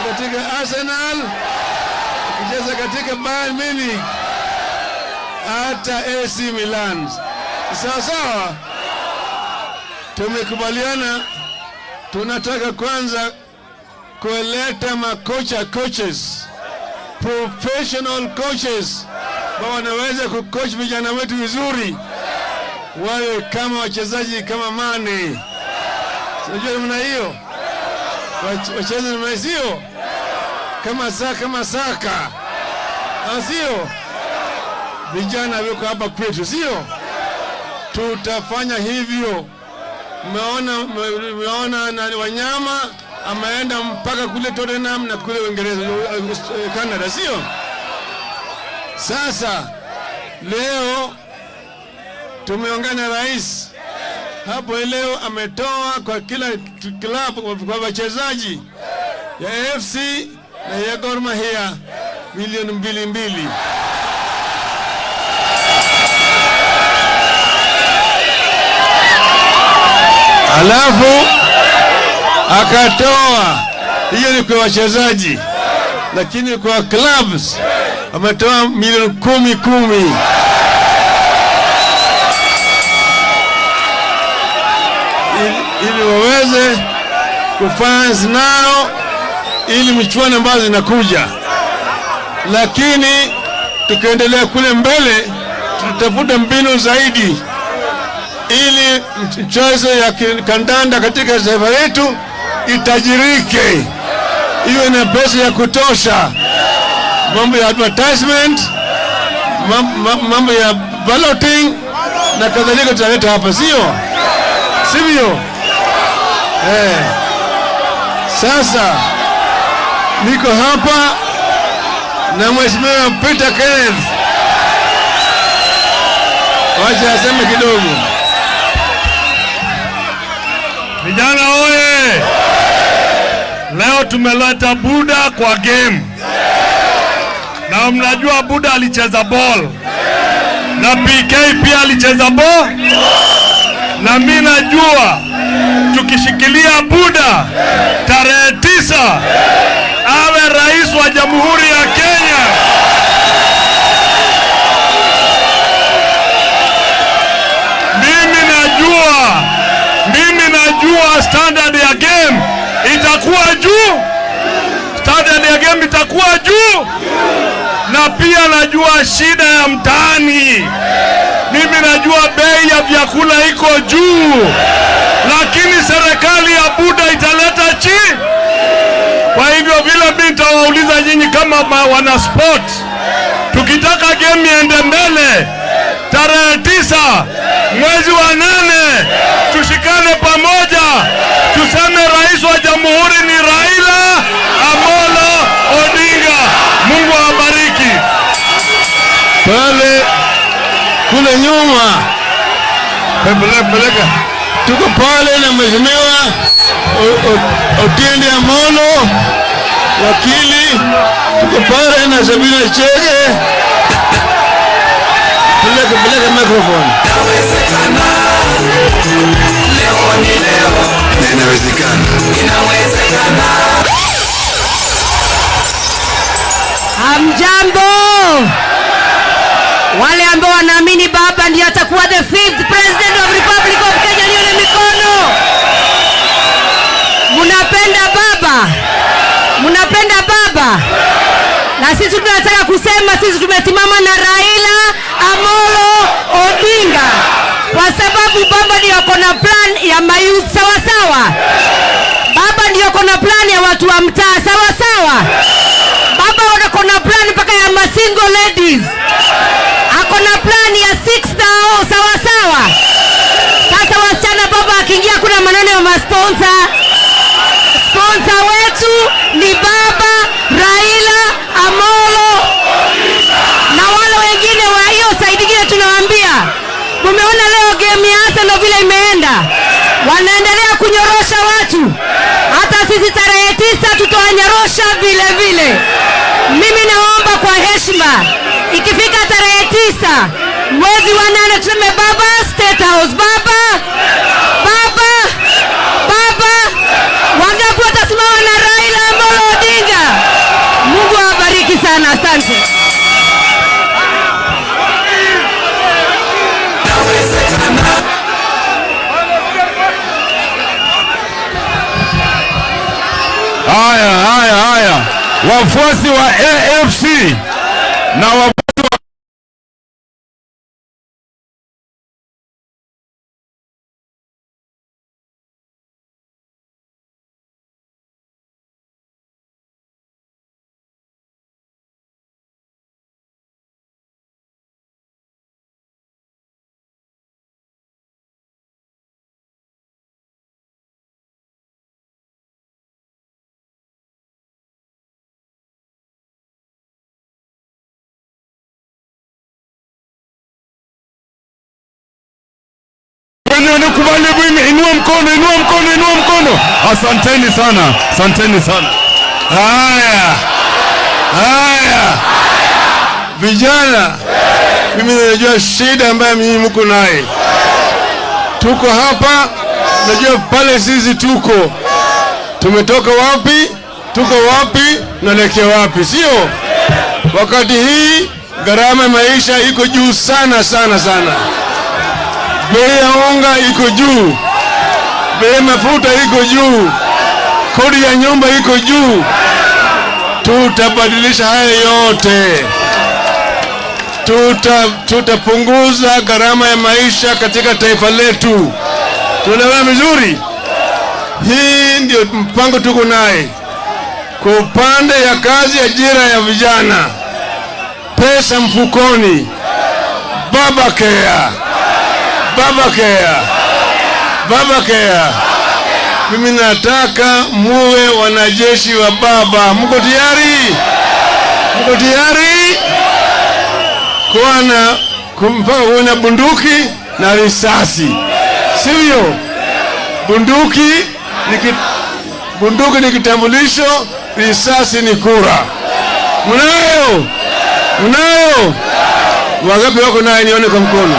katika Arsenal, akicheza katika Bayern Munich, hata AC Milan. Sawa sawa, tumekubaliana tunataka kwanza kuleta coaches, professional coaches ambao wanaweza kucoach vijana wetu vizuri, wawe kama wachezaji kama Mane. Unajua namna hiyo, wacheze namna hiyo, kama Saka, sio vijana wako hapa kwetu, sio? Tutafanya hivyo. Umeona na Wanyama ameenda mpaka kule Tottenham na kule Uingereza, Canada, sio? Sasa leo tumeongana rais hapo, leo ametoa kwa kila club kwa wachezaji ya AFC na ya Gor Mahia milioni 2. Alafu akatoa, hiyo ni kwa wachezaji, lakini kwa clubs ametoa milioni 10 ili waweze kufans nao ili michuano ambazo zinakuja. Lakini tukiendelea kule mbele, tutafuta mbinu zaidi ili mchezo ya kandanda katika taifa letu itajirike, iwe na pesa ya kutosha. Mambo ya advertisement, mambo ya balloting na kadhalika tutaleta hapa, sivyo? Sasa niko hapa na Mheshimiwa Peter Kenneth, wacha aseme kidogo. Vijana oye! Leo tumeleta Buda kwa game. Na mnajua Buda alicheza ball. Na PK pia alicheza ball. Na mimi najua tukishikilia Buda tarehe 9 awe rais wa Jamhuri ya Kenya. Mimi najua standard ya game itakuwa juu. Na pia najua shida ya mtaani. Mimi najua bei ya vyakula iko juu. Lakini serikali ya Buda italeta chini. Kwa hivyo vile mimi nitawauliza nyinyi kama wana sport, tukitaka game iende mbele tarehe 9 mwezi wa 8, tushikane pamoja, tuseme rais wa jamhuri ni Raila Amolo Odinga. Mungu awabariki. Pale kule nyuma peleka, tuko pale na Mheshimiwa Otiende Amolo wakili, tuko pale na Sabina Chege. Peleka microphone. Inawezekana. Leo ni leo. Inawezekana. Hamjambo. Wale ambao wanaamini baba ndiye atakuwa the 5th president of Republic of Kenya, nione mikono. Munapenda baba? Na sisi tunataka kusema sisi tumesimama na Raila Amolo Odinga kwa sababu baba ndiye ako na plan ya mayouth, sawa. Baba ndiye ako na plan ya watu wa mtaa, sawa. Baba ako na plan mpaka ya single ladies. Ako na plan ya 6,000, sawa. Sasa wasichana, baba akiingia kuna maneno ya sponsor wetu ni baba Raila Amolo na wale wengine wa hiyo side nyingine. Tunawaambia, mumeona leo game ya Arsenal vile imeenda, wanaendelea kunyorosha watu. Hata sisi tarehe 9 tutawanyorosha vile. Mimi naomba kwa heshima, ikifika tarehe 9 mwezi wa 8 tuseme baba State House, baba. Wangapi watasimama na Raila Amolo Odinga? sana, asante. Haya. Wafuasi wa AFC na wafuasi nikubali bwini, inua mkono. Asanteni sana. Haya. Vijana, mimi najua shida ambayo mimi mko naye. Tuko hapa, najua pale sisi tumetoka wapi, tuko wapi, naelekea wapi, sio? Wakati hii gharama ya maisha iko juu sana. Bei ya unga iko juu, bei ya mafuta iko juu, kodi ya nyumba iko juu. Tutabadilisha haya yote, tutapunguza gharama ya maisha katika taifa letu. Tunaelewa vizuri? Hii ndio mpango tuko naye. Kwa upande ya kazi, ajira ya vijana, pesa mfukoni, Baba Care. Mimi nataka muwe wanajeshi wa baba. Mko tayari? Kuwa na bunduki na risasi, sivyo? Bunduki ni kitambulisho, risasi ni kura. Mnayo? Wangapi wako naye? Nione kwa mkono.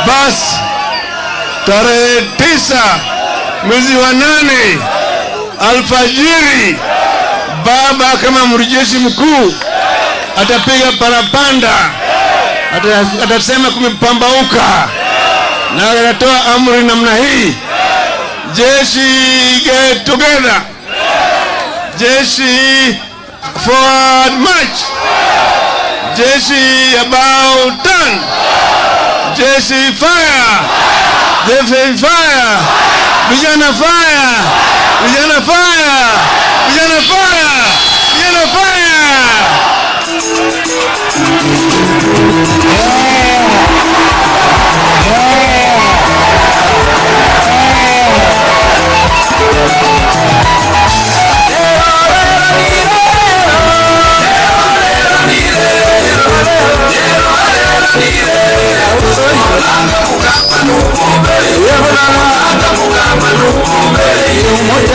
Basi tarehe 9 mwezi wa 8 alfajiri, baba kama mjeshi mkuu atapiga parapanda, atasema kumepambauka, na atatoa amri namna hii: jeshi get together, jeshi forward march, jeshi about turn, jeshi fire, vijana fire. Umoja